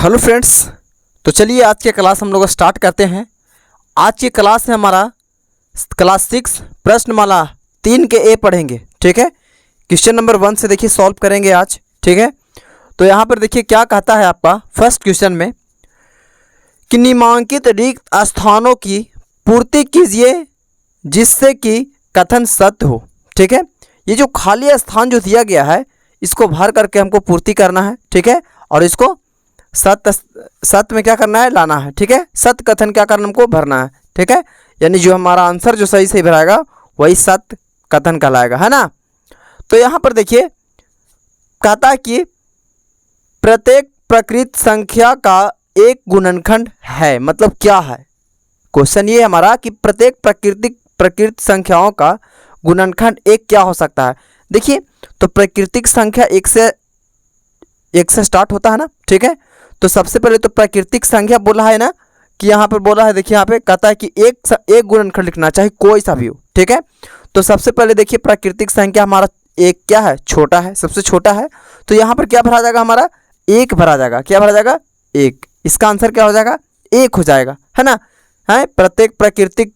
Hello friends, तो चलिए आज के क्लास हम लोग स्टार्ट करते हैं। आज की क्लास में हमारा क्लास 6 प्रश्नमाला 3 के ए पढ़ेंगे। ठीक है, क्वेश्चन नंबर 1 से देखिए सॉल्व करेंगे आज। ठीक है, तो यहाँ पर देखिए क्या कहता है आपका फर्स्ट क्वेश्चन में कि निम्नांकित रिक्त स्थानों की पूर्ति कीजिए जिससे कि कथन सत्य हो। ठीक है, ये जो खाली स्थान जो दिया गया है इसको भर करके हमको पूर्ति करना है। ठीक है, और इसको सत्य में क्या करना है, लाना है। ठीक है, सत्य कथन क्या करना हमको भरना है। ठीक है, यानी जो हमारा आंसर जो सही भराएगा वही सत्य कथन कहलाएगा, है ना। तो यहाँ पर देखिए कहता है कि प्रत्येक प्रकृत संख्या का एक गुणनखंड है। मतलब क्या है, क्वेश्चन ये हमारा कि प्रत्येक प्रकृत संख्याओं का गुणनखंड एक क्या हो सकता है। देखिए तो प्राकृतिक संख्या एक से स्टार्ट होता है ना। ठीक है, तो सबसे पहले तो प्राकृतिक संख्या बोला है ना कि यहाँ पर बोला है, देखिए यहाँ पे कहता है कि एक गुणनखंड लिखना चाहे कोई सा भी हो। ठीक है, तो सबसे पहले देखिए प्राकृतिक संख्या हमारा एक क्या है, छोटा है, सबसे छोटा है। तो यहाँ पर क्या भरा जाएगा, हमारा एक भरा जाएगा। क्या भरा जाएगा, एक। इसका आंसर क्या हो जाएगा, एक हो जाएगा, है ना। है प्रत्येक प्रकृत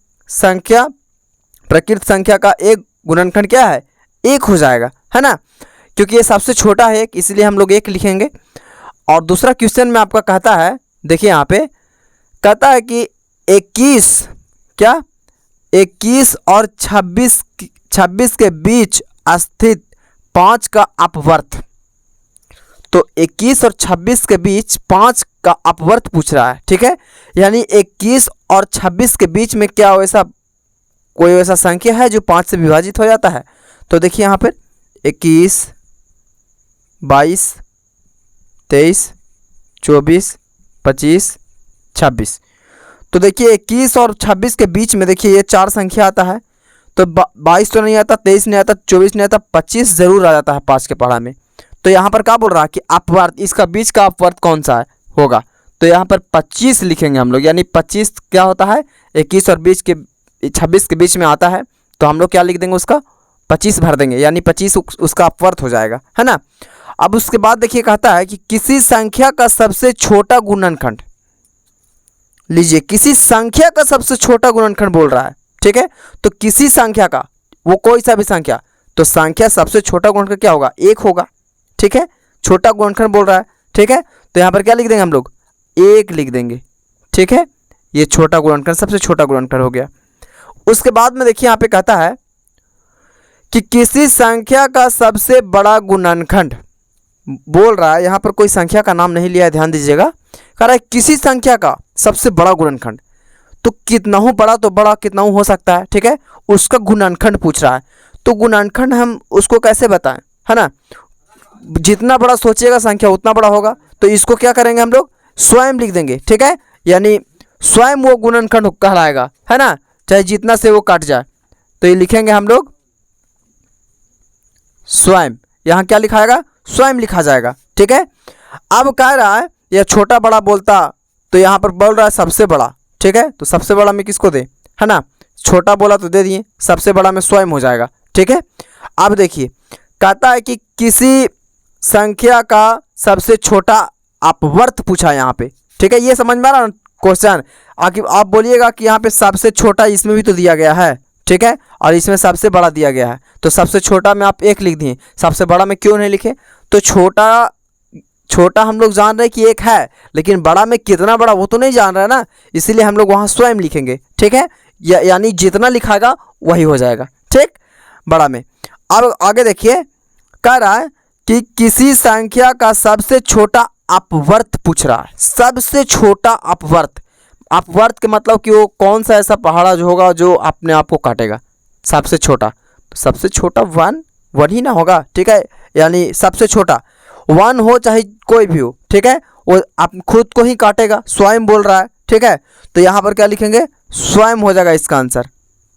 संख्या का एक गुणनखंड क्या है, एक हो जाएगा, है ना, क्योंकि ये सबसे छोटा है एक, इसलिए हम लोग एक लिखेंगे। और दूसरा क्वेश्चन में आपका कहता है, देखिए यहाँ पे कहता है कि 21 और 26 के बीच स्थित 5 का अपवर्त। तो 21 और 26 के बीच 5 का अपवर्त पूछ रहा है। ठीक है, यानी 21 और 26 के बीच में क्या कोई ऐसा संख्या है जो 5 से विभाजित हो जाता है। तो देखिए यहाँ पर 21, 22, 23, 24, 25, 26। तो देखिए 21 और 26 के बीच में देखिए ये 4 संख्या आता है। तो 22 तो नहीं आता, 23 नहीं आता, 24 नहीं आता, 25 जरूर आ जाता है 5 के पढ़ा में। तो यहाँ पर क्या बोल रहा है कि अपवर्त, इसका बीच का अपवर्त कौन सा है होगा। तो यहाँ पर 25 लिखेंगे हम लोग, यानी 25 क्या होता है, 21 और 26 के बीच में आता है। तो हम लोग क्या लिख देंगे, उसका 25 भर देंगे, यानी 25 उसका अपवर्त हो जाएगा, है ना। अब उसके बाद देखिए कहता है कि किसी संख्या का सबसे छोटा गुणनखंड लीजिए, किसी संख्या का सबसे छोटा गुणनखंड बोल रहा है। ठीक है, तो किसी संख्या का, वो कोई सा भी संख्या, तो संख्या सबसे छोटा गुणनखंड क्या होगा, एक होगा। ठीक है, छोटा गुणनखंड बोल रहा है। ठीक है, तो यहाँ पर क्या लिख देंगे हम लोग, एक लिख देंगे। ठीक है, ये छोटा गुणनखंड, सबसे छोटा गुणनखंड हो गया। उसके बाद में देखिए यहाँ पे कहता है कि किसी संख्या का सबसे बड़ा गुणनखंड बोल रहा है, यहाँ पर कोई संख्या का नाम नहीं लिया है, ध्यान दीजिएगा। कह रहा है किसी संख्या का सबसे बड़ा गुणनखंड, तो कितना बड़ा, तो बड़ा कितना हो सकता है। ठीक है, उसका गुणनखंड पूछ रहा है। तो गुणनखंड हम उसको कैसे बताएं, है ना, जितना बड़ा सोचिएगा संख्या उतना बड़ा होगा। तो इसको क्या करेंगे हम लोग, स्वयं लिख देंगे। ठीक है, यानी स्वयं वो गुणनखंड कहलाएगा, है ना, चाहे जितना से वो काट जाए। तो ये लिखेंगे हम लोग स्वयं, यहाँ क्या लिखाएगा, स्वयं लिखा जाएगा। ठीक है, अब कह रहा है यह छोटा बड़ा बोलता, तो यहाँ पर बोल रहा है सबसे बड़ा। ठीक है, तो सबसे बड़ा में किसको दे, है ना, छोटा बोला तो दे दिए, सबसे बड़ा में स्वयं हो जाएगा। ठीक है, अब देखिए कहता है कि किसी संख्या का सबसे छोटा अपवर्त पूछा यहाँ पे। ठीक है, ये समझ में आ रहा है क्वेश्चन। आप बोलिएगा कि यहाँ पे सबसे छोटा इसमें भी तो दिया गया है। ठीक है, और इसमें सबसे बड़ा दिया गया है, तो सबसे छोटा में आप एक लिख दिए, सबसे बड़ा में क्यों नहीं लिखे। तो छोटा हम लोग जान रहे हैं कि एक है, लेकिन बड़ा में कितना बड़ा वो तो नहीं जान रहा है ना, इसीलिए हम लोग वहाँ स्वयं लिखेंगे। ठीक है, यानी जितना लिखाएगा वही हो जाएगा। ठीक, बड़ा में। अब आगे देखिए कह रहा है कि किसी संख्या का सबसे छोटा अपवर्त पूछ रहा है। सबसे छोटा अपवर्त, अपवर्त के मतलब कि वो कौन सा ऐसा पहाड़ा जो होगा जो अपने आप को काटेगा, सबसे छोटा। तो सबसे छोटा वन ही ना होगा। ठीक है, यानी सबसे छोटा 1 हो चाहे कोई भी हो। ठीक है, वो आप खुद को ही काटेगा, स्वयं बोल रहा है। ठीक है, तो यहाँ पर क्या लिखेंगे, स्वयं हो जाएगा इसका आंसर।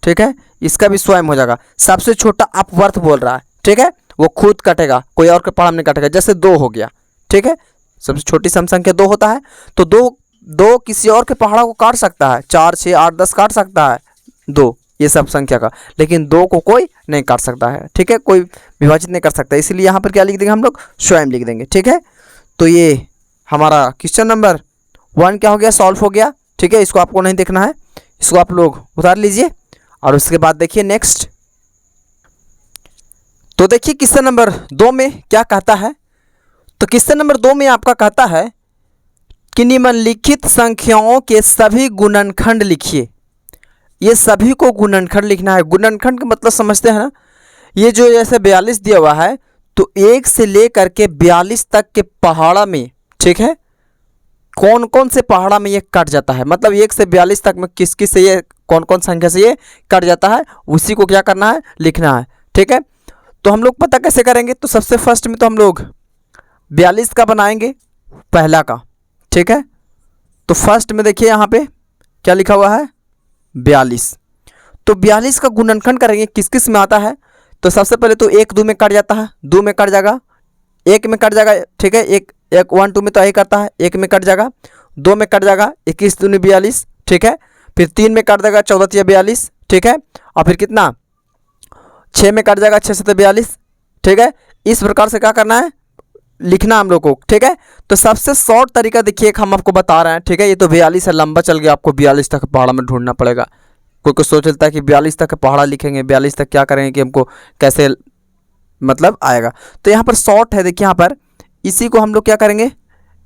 ठीक है, इसका भी स्वयं हो जाएगा। सबसे छोटा अपवर्त बोल रहा है। ठीक है, वो खुद काटेगा, कोई और के पहाड़ नहीं काटेगा। जैसे 2 हो गया। ठीक है, सबसे छोटी सम संख्या 2 होता है, तो दो किसी और के पहाड़ा को काट सकता है, 4, 6, 8, 10 काट सकता है 2, ये सब संख्या का, लेकिन 2 को कोई नहीं काट सकता है। ठीक है, कोई विभाजित नहीं कर सकता, इसलिए यहाँ पर क्या लिख देंगे हम लोग, स्वयं लिख देंगे। ठीक है, तो ये हमारा क्वेश्चन नंबर 1 क्या हो गया, सॉल्व हो गया। ठीक है, इसको आपको नहीं देखना है, इसको आप लोग उतार लीजिए। और उसके बाद देखिए नेक्स्ट, तो देखिए क्वेश्चन नंबर 2 में क्या कहता है। तो क्वेश्चन नंबर 2 में आपका कहता है कि निम्नलिखित संख्याओं के सभी गुणनखंड लिखिए। ये सभी को गुणनखंड लिखना है। गुणनखंड का मतलब समझते हैं ना, ये जो जैसे 42 दिया हुआ है तो 1 से लेकर के 42 तक के पहाड़ा में, ठीक है, कौन कौन से पहाड़ा में ये कट जाता है, मतलब 1 से 42 तक में किस किस से ये कौन कौन संख्या से ये कट जाता है, उसी को क्या करना है, लिखना है। ठीक है, तो हम लोग पता कैसे करेंगे, तो सबसे फर्स्ट में तो हम लोग 42 का बनाएंगे, पहला का। ठीक है, तो फर्स्ट में देखिए यहाँ पे क्या लिखा हुआ है, 42। तो 42 का गुणनखंड करेंगे, किस किस में आता है। तो सबसे पहले तो 1 2 में कट जाता है, 2 में कट जाएगा, 1 में कट जाएगा। ठीक है, 1 1 2 में तो यही करता है, 1 में कट जाएगा, 2 में कट जाएगा, 21 दूनी 42। ठीक है, फिर 3 में कट जाएगा, 14 तिया 42। ठीक है, और फिर कितना, 6 में कट जाएगा, 6 7 42। ठीक है, इस प्रकार से क्या करना है, लिखना हम लोग को। ठीक है, तो सबसे शॉर्ट तरीका देखिए एक हम आपको बता रहे हैं। ठीक है, ये तो 42 है, लंबा चल गया, आपको 42 तक पहाड़ा में ढूंढना पड़ेगा। कोई कोई सोच लेता है कि 42 तक पहाड़ा लिखेंगे, 42 तक क्या करेंगे कि हमको कैसे मतलब आएगा। तो यहाँ पर शॉर्ट है, देखिए यहाँ पर इसी को हम लोग क्या करेंगे,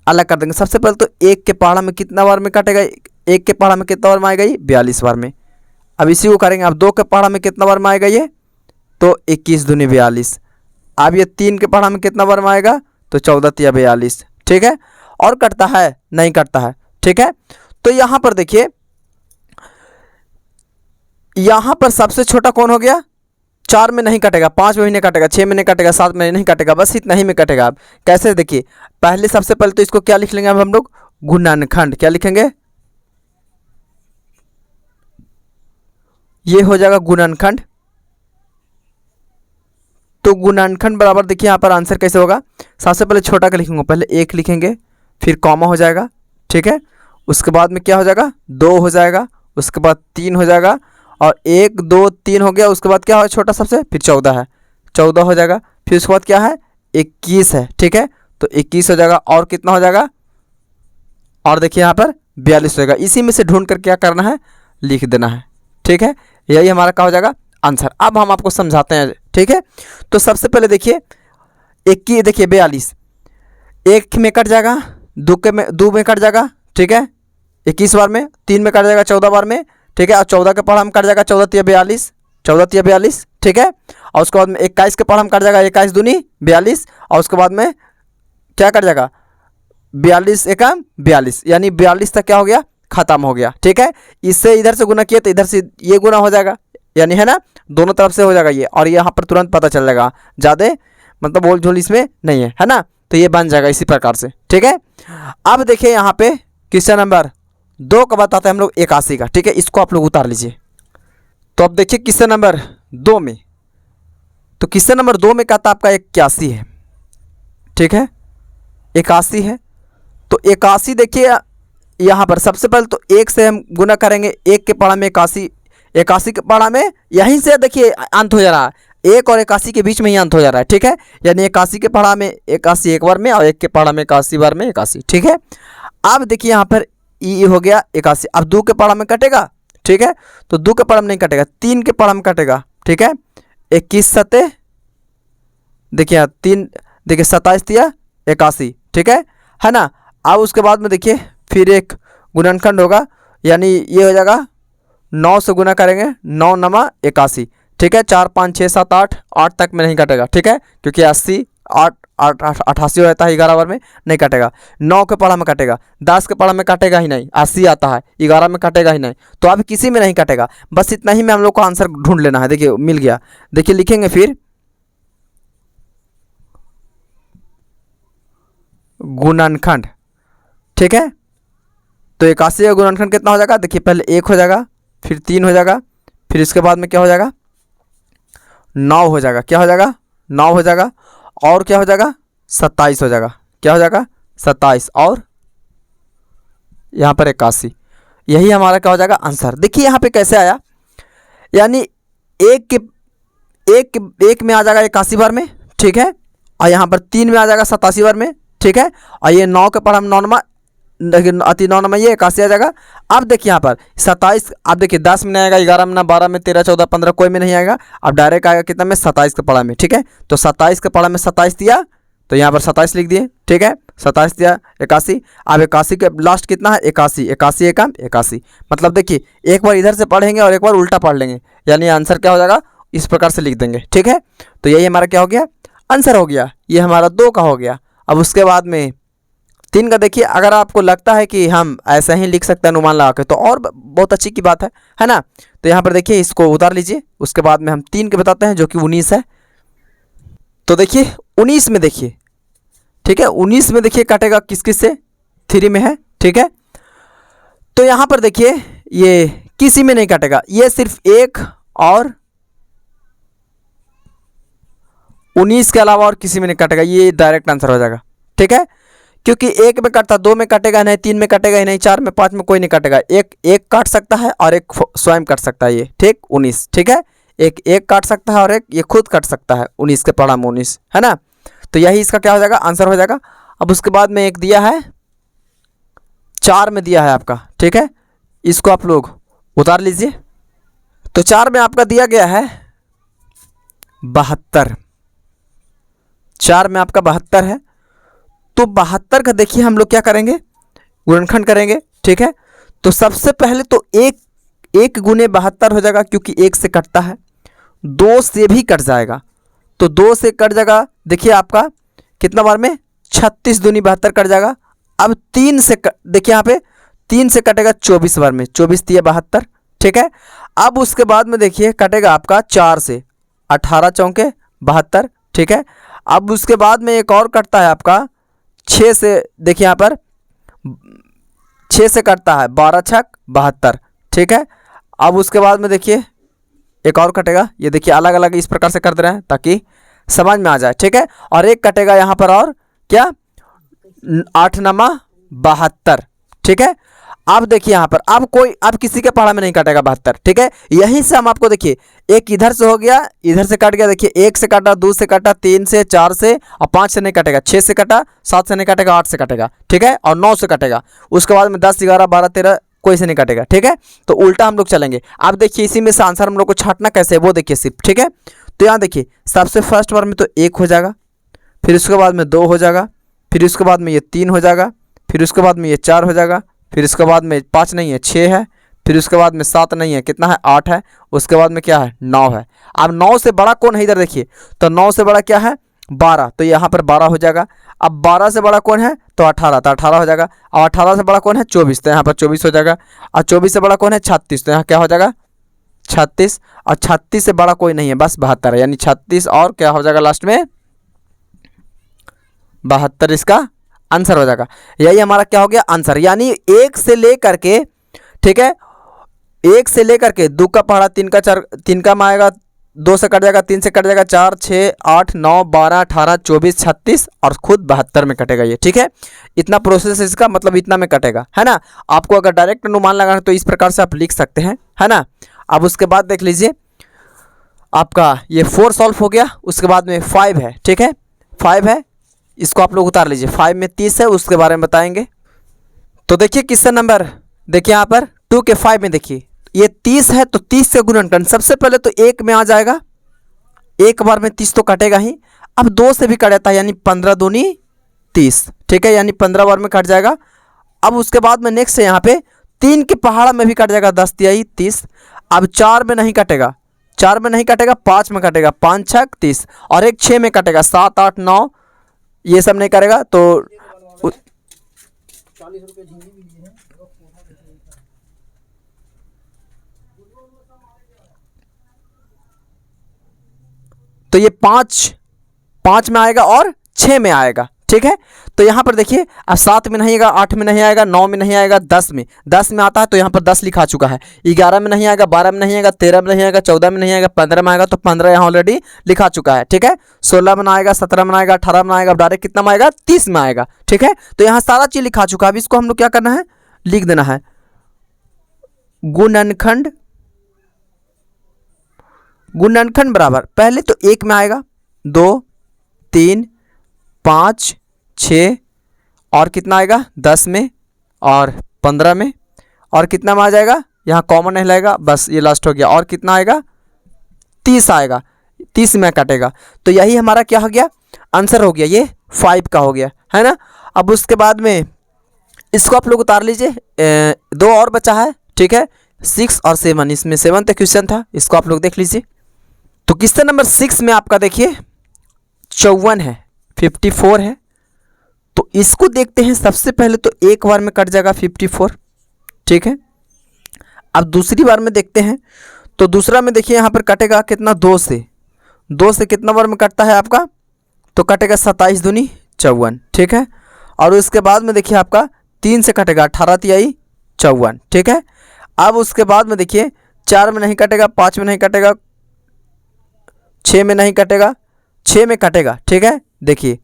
अलग कर देंगे। सबसे पहले तो 1 के पहाड़ा में कितना बार में कटेगा, 1 के पहाड़ा में कितना बार में आएगा, ये 42 बार में। अब इसी को करेंगे। अब 2 के पहाड़ा में कितना बार में आएगा, ये तो 21 दूनी 42। अब ये 3 के पहाड़ा में कितना बार में आएगा, तो 14 तिया 42। ठीक है, और कटता है, नहीं कटता है। ठीक है, तो यहाँ पर देखिए, यहाँ पर सबसे छोटा कौन हो गया, 4 में नहीं कटेगा, 5 में भी नहीं कटेगा, 6 में नहीं कटेगा, 7 में नहीं कटेगा, बस इतना ही में कटेगा। अब कैसे, देखिए पहले सबसे पहले तो इसको क्या लिख लेंगे, अब हम लोग गुणनखंड क्या लिखेंगे, ये हो जाएगा गुणनखंड। तो गुणनखंड बराबर देखिए यहाँ पर आंसर कैसे होगा, सबसे पहले छोटा का लिखूंगा, पहले 1 लिखेंगे, फिर कॉमा हो जाएगा। ठीक है, उसके बाद में क्या हो जाएगा, 2 हो जाएगा, उसके बाद 3 हो जाएगा, और 1 2 3 हो गया। उसके बाद क्या हो छोटा सबसे, फिर 14 है, 14 हो जाएगा। फिर उसके बाद क्या है, 21 है। ठीक है, तो 21 हो जाएगा, और कितना हो जाएगा, और देखिए यहाँ पर 42 हो जाएगा। इसी में से ढूंढ कर क्या करना है, लिख देना है। ठीक है, यही हमारा क्या हो जाएगा, आंसर। अब हम आपको समझाते हैं। ठीक है, तो सबसे पहले देखिए 21, देखिए 42 1 में कट जाएगा, 2 में कट जाएगा। ठीक है, 21 बार में, 3 में कट जाएगा 14 बार में। ठीक है, और 14 के पहाड़ में कट जाएगा 14 तिया 42, 14 तिया 42। ठीक है, और उसके बाद में 21 के पहाड़ में कट जाएगा 21 दूनी 42, और उसके बाद में क्या कट जाएगा, 42 एकम 42, यानी 42 तक क्या हो गया, खत्म हो गया। ठीक है, इससे इधर से गुना किया तो इधर से ये गुना हो जाएगा, यानी है ना, दोनों तरफ से हो जाएगा ये, और यहाँ पर तुरंत पता चल जाएगा, ज़्यादा मतलब बोल झोल इसमें नहीं है ना, तो ये बन जाएगा इसी प्रकार से। ठीक है, अब देखिए यहाँ पे क्वेश्चन नंबर 2 का बताते हैं हम लोग 81 का। ठीक है, इसको आप लोग उतार लीजिए। तो अब देखिए क्वेश्चन नंबर 2 में, तो क्वेश्चन नंबर 2 में कहता आपका 81 है। ठीक है, 81 है, तो 81 देखिए यहाँ पर सबसे पहले तो 1 से हम गुना करेंगे, 1 के पहाड़ा में 81, 81 के पहाड़ा में यहीं से देखिए अंत हो जा रहा है, 1 और 81 के बीच में ही अंत हो जा रहा है। ठीक है, यानी 81 के पहाड़ा में 81 एक बार में, और 1 के पहाड़ा में 81 बार में 81। ठीक है, अब देखिए यहाँ पर ई हो गया 81। अब 2 के पहाड़ा में कटेगा। ठीक है, तो 2 के पहाड़ा में नहीं कटेगा, 3 के पहाड़ा में कटेगा। ठीक है, 21 सते देखिए 3, देखिए 27 तिया 81। ठीक है ना। अब उसके बाद में देखिए फिर एक गुणनखंड होगा, यानी ये हो जाएगा 9 से गुना करेंगे, 9 नमा 81। ठीक है, 4 5 6 7 8, 8 तक में नहीं कटेगा। ठीक है, क्योंकि 80 8 8 88 हो जाता है, 11 बार में नहीं कटेगा। 9 के पहाड़ा में कटेगा, 10 के पहाड़ा में कटेगा ही नहीं, 80 आता है, 11 में कटेगा ही नहीं, तो अब किसी में नहीं कटेगा। बस इतना ही में हम लोग को आंसर ढूंढ लेना है। देखिए मिल गया, देखिए लिखेंगे फिर गुणनखंड। ठीक है, तो 81 का गुणनखंड कितना हो जाएगा, देखिए पहले 1 हो जाएगा, फिर 3 हो जाएगा, फिर इसके बाद में क्या हो जाएगा, 9 हो जाएगा। क्या हो जाएगा, 9 हो जाएगा, और क्या हो जाएगा, 27 हो जाएगा। क्या हो जाएगा, 27, और यहाँ पर 81। यही हमारा क्या हो जाएगा, आंसर। देखिए यहाँ पे कैसे आया, यानी एक में आ जाएगा 81 बार में। ठीक है, और यहाँ पर 3 में आ जाएगा 87 बार में। ठीक है। और ये 9 के पढ़ा हम 9 में, लेकिन अति 9 में ये 81 आ जाएगा। अब देखिए यहाँ पर 27, अब देखिए 10 में नहीं आएगा, 11 में ना, 12 में, 13, 14, 15 कोई में नहीं आएगा। अब डायरेक्ट आएगा कितना में, 27 के पढ़ा में, ठीक है। तो 27 के पढ़ा में 27 दिया, तो यहाँ पर 27 लिख दिए, ठीक है। 27 दिया 81, अब 81 के लास्ट कितना है, 81, 81 एकम 81। मतलब देखिए एक बार इधर से पढ़ेंगे और एक बार उल्टा पढ़ लेंगे, यानी आंसर क्या हो जाएगा, इस प्रकार से लिख देंगे, ठीक है। तो यही हमारा क्या हो गया, आंसर हो गया। ये हमारा 2 का हो गया। अब उसके बाद में 3 का देखिए, अगर आपको लगता है कि हम ऐसा ही लिख सकते हैं अनुमान लगा के, तो और बहुत अच्छी की बात है ना। तो यहाँ पर देखिए इसको उतार लीजिए, उसके बाद में हम 3 के बताते हैं जो कि 19 है। तो देखिए 19 में देखिए, ठीक है, 19 में देखिए काटेगा किस किस से, 3 में है, ठीक है। तो यहाँ पर देखिए ये किसी में नहीं काटेगा, ये सिर्फ 1 और 19 के अलावा और किसी में नहीं काटेगा, ये डायरेक्ट आंसर हो जाएगा, ठीक है। क्योंकि 1 में काटता, 2 में काटेगा नहीं, 3 में काटेगा ही नहीं, 4 में, 5 में कोई नहीं काटेगा। एक काट सकता है और एक स्वयं काट सकता है, ये ठीक 19, ठीक है। एक काट सकता है और एक ये खुद काट सकता है, 19 के पढ़ा में 19, है ना। तो यही इसका क्या हो जाएगा, आंसर हो जाएगा। अब उसके बाद में एक दिया है 4 में दिया है आपका, ठीक है, इसको आप लोग उतार लीजिए। तो 4 में आपका दिया गया है 72, 4 में आपका 72 है। तो 72 का देखिए हम लोग क्या करेंगे, गुणनखंड करेंगे, ठीक है। तो सबसे पहले तो एक गुने 72 हो जाएगा, क्योंकि 1 से कटता है, 2 से भी कट जाएगा, तो 2 से कट जाएगा। देखिए आपका कितना बार में, 36 दूनी 72 कट जाएगा। अब 3 से देखिए यहाँ पे 3 से कटेगा 24 बार में, 24 दिया 72, ठीक है। अब उसके बाद में देखिए कटेगा आपका 4 से, 18 चौके 72, ठीक है। अब उसके बाद में एक और कटता है आपका 6 से, देखिए यहाँ पर 6 से कटता है 12 छक 72, ठीक है। अब उसके बाद में देखिए एक और कटेगा, ये देखिए अलग अलग इस प्रकार से कर दे रहे हैं ताकि समझ में आ जाए, ठीक है। और एक कटेगा यहाँ पर और क्या, 8 नमा 72, ठीक है। अब देखिए यहाँ पर अब किसी के पढ़ा में नहीं कटेगा 72, ठीक है। यहीं से हम आपको देखिए, एक इधर से हो गया, इधर से कट गया, देखिए 1 से कटा, 2 से कटा, 3 से, 4 से, और 5 से नहीं कटेगा, 6 से कटा, 7 से नहीं कटेगा, 8 से कटेगा, ठीक है, और 9 से कटेगा। उसके बाद में 10, 11, 12, 13 कोई से नहीं कटेगा, ठीक है। तो उल्टा हम लोग चलेंगे। अब देखिए इसी में से आंसर हम लोग को छांटना कैसे है वो देखिए सिर्फ, ठीक है। तो यहाँ देखिए सबसे फर्स्ट बार में तो 1 हो जाएगा, फिर उसके बाद में 2 हो जाएगा, फिर उसके बाद में ये 3 हो जाएगा, फिर उसके बाद में ये 4 हो जाएगा, फिर उसके बाद में 5 नहीं है 6 है, फिर उसके बाद में 7 नहीं है, कितना है 8 है, उसके बाद में क्या है 9 है। अब 9 से बड़ा कौन है इधर देखिए, तो 9 से बड़ा क्या है 12, तो यहाँ पर 12 हो जाएगा। अब 12 से बड़ा कौन है तो 18, तो 18 हो जाएगा। और 18 से बड़ा कौन है 24, तो यहाँ पर 24 हो जाएगा। और 24 से बड़ा कौन है 36, तो यहाँ क्या हो जाएगा 36। और 36 से बड़ा कोई नहीं है, बस 72 है, यानी 36 और क्या हो जाएगा लास्ट में 72, इसका आंसर हो जाएगा। यही हमारा क्या हो गया आंसर, यानी 1 से लेकर के, ठीक है, 1 से लेकर के 2 का पहाड़ा, 3 का 4, 3 का में आएगा, 2 से कट जाएगा, 3 से कट जाएगा, 4, 6, 8, 9, 12, 18, 24, 36 और खुद 72 में कटेगा ये, ठीक है। इतना प्रोसेस है इसका, मतलब इतना में कटेगा, है ना। आपको अगर डायरेक्ट अनुमान लगाना है तो इस प्रकार से आप लिख सकते हैं, है ना। अब उसके बाद देख लीजिए आपका ये 4 सॉल्व हो गया। उसके बाद में 5 है, ठीक है, 5 है, इसको आप लोग उतार लीजिए। 5 में 30 है, उसके बारे में बताएंगे। तो देखिए किसका नंबर, देखिए यहाँ पर 2 के 5 में देखिए ये 30 है, तो 30 से गुणनखंड सबसे पहले तो 1 में आ जाएगा, एक बार में 30 तो कटेगा ही। अब 2 से भी कट जाता है, यानी 15 दूनी 30, ठीक है, यानी 15 बार में कट जाएगा। अब उसके बाद में नेक्स्ट है यहाँ पे 3 के पहाड़ा में भी कट जाएगा, 10 दिया ही 30। अब 4 में नहीं कटेगा, 4 में नहीं कटेगा, 5 में कटेगा, 5 6 30, और एक 6 में कटेगा, 7 8 9 ये सब नहीं करेगा। तो 40 रुपये झिंगी भी लिए हैं। तो ये 5 में आएगा और 6 में आएगा, ठीक है। तो यहाँ पर देखिए अब 7 में नहीं आएगा, 8 में नहीं आएगा, 9 में नहीं आएगा, 10 में आता है, तो यहाँ पर 10 लिखा चुका है। 11 में नहीं आएगा, 12 में नहीं आएगा, 13 में नहीं आएगा, 14 में नहीं आएगा, 15 में आएगा, तो 15 यहाँ ऑलरेडी लिखा चुका है, ठीक है। 16 में आएगा, 17 में आएगा, 18 में आएगा, डायरेक्ट कितना में आएगा 30 में आएगा, ठीक है। तो यहाँ सारा चीज लिखा चुका है। अब इसको हम लोग क्या करना है, लिख देना है गुणनखंड। गुणनखंड बराबर पहले तो 1 में आएगा, 2 3 5 6 और कितना आएगा 10 में और 15 में, और कितना में आ जाएगा, यहाँ कॉमन नहीं लगेगा, बस ये लास्ट हो गया, और कितना आएगा 30 आएगा, 30 में कटेगा। तो यही हमारा क्या हो गया, आंसर हो गया, ये 5 का हो गया, है ना। अब उसके बाद में इसको आप लोग उतार लीजिए, 2 और बचा है, ठीक है, 6 और 7, इसमें 7th क्वेश्चन था, इसको आप लोग देख लीजिए। तो क्वेश्चन नंबर 6 में आपका देखिए 54 है, 54 है, तो इसको देखते हैं। सबसे पहले तो एक बार में कट जाएगा 54, ठीक है। अब दूसरी बार में देखते हैं, तो दूसरा में देखिए यहाँ पर कटेगा कितना, 2 से कितना बार में कटता है आपका, तो कटेगा 27 दूनी 54, ठीक है। और उसके बाद में देखिए आपका 3 से कटेगा, 18 तिहाई 54, ठीक है। अब उसके बाद में देखिए 4 में नहीं कटेगा, 5 में नहीं कटेगा, 6 में नहीं कटेगा, 6 में कटेगा, ठीक है। देखिए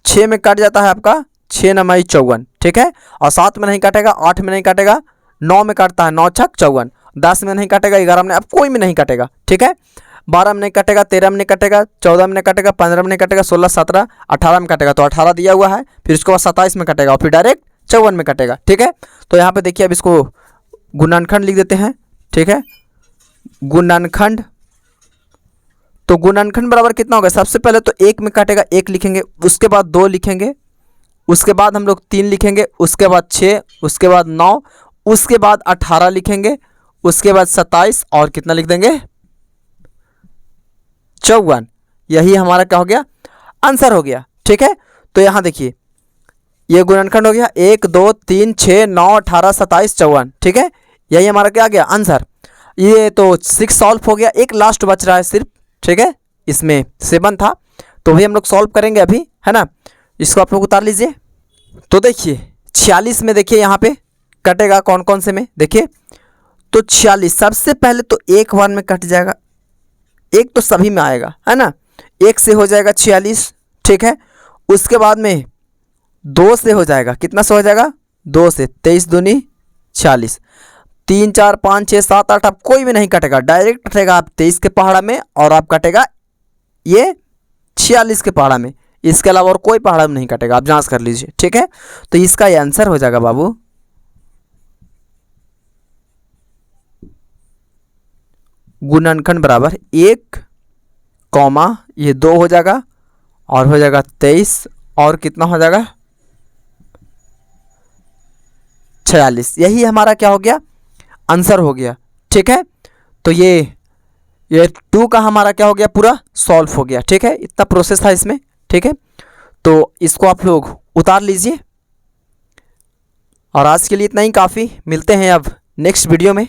6 में कट जाता है आपका 6 9 54, ठीक है। और 7 में नहीं कटेगा, 8 में नहीं कटेगा, 9 में कटता है 9 6 54, 10 में नहीं कटेगा, 11 में, अब कोई में नहीं कटेगा, ठीक है। 12 में नहीं कटेगा, 13 में नहीं कटेगा, 14 में नहीं कटेगा, 15 में नहीं कटेगा, 16 17 18 में कटेगा, तो 18 दिया हुआ है, फिर उसके बाद 27 में कटेगा, और फिर डायरेक्ट 54 में कटेगा, ठीक है। तो यहाँ पे देखिए अब इसको गुणनखंड लिख देते हैं, ठीक है, गुणनखंड। तो गुणनखंड बराबर कितना होगा, सबसे पहले तो 1 में कटेगा 1 लिखेंगे, उसके बाद 2 लिखेंगे, उसके बाद हम लोग 3 लिखेंगे, उसके बाद 6, उसके बाद 9, उसके बाद 18 लिखेंगे, उसके बाद 27 और कितना लिख देंगे 54। यही हमारा क्या हो गया, आंसर हो गया, ठीक है। तो यहाँ देखिए ये गुणनखंड हो गया, 1 2 3 6 9 18 27 54, ठीक है। यही हमारा क्या आ गया, आंसर। ये तो 6 सॉल्व हो गया, एक लास्ट बच रहा है सिर्फ, ठीक है। इसमें 7 था, तो वही हम लोग सॉल्व करेंगे अभी, है ना। इसको आप लोग उतार लीजिए। तो देखिए 46 में देखिए यहाँ पे कटेगा कौन कौन से में, देखिए तो 46 सबसे पहले तो 1 बार में कट जाएगा, 1 तो सभी में आएगा, है ना, 1 से हो जाएगा 46, ठीक है। उसके बाद में 2 से हो जाएगा, कितना से हो जाएगा 2 से, 23 दूनी 40, 3 4 5 6 7 8, अब कोई भी नहीं कटेगा, डायरेक्ट कटेगा आप 23 के पहाड़ा में, और आप कटेगा ये 46 के पहाड़ा में, इसके अलावा और कोई पहाड़ा में नहीं कटेगा, आप जांच कर लीजिए, ठीक है। तो इसका ये आंसर हो जाएगा बाबू गुणनखंड बराबर 1 कॉमा ये 2 हो जाएगा, और हो जाएगा 23, और कितना हो जाएगा 46। यही हमारा क्या हो गया, आंसर हो गया, ठीक है। तो ये 2 का हमारा क्या हो गया, पूरा सॉल्व हो गया, ठीक है। इतना प्रोसेस था इसमें, ठीक है। तो इसको आप लोग उतार लीजिए, और आज के लिए इतना ही काफ़ी। मिलते हैं अब नेक्स्ट वीडियो में।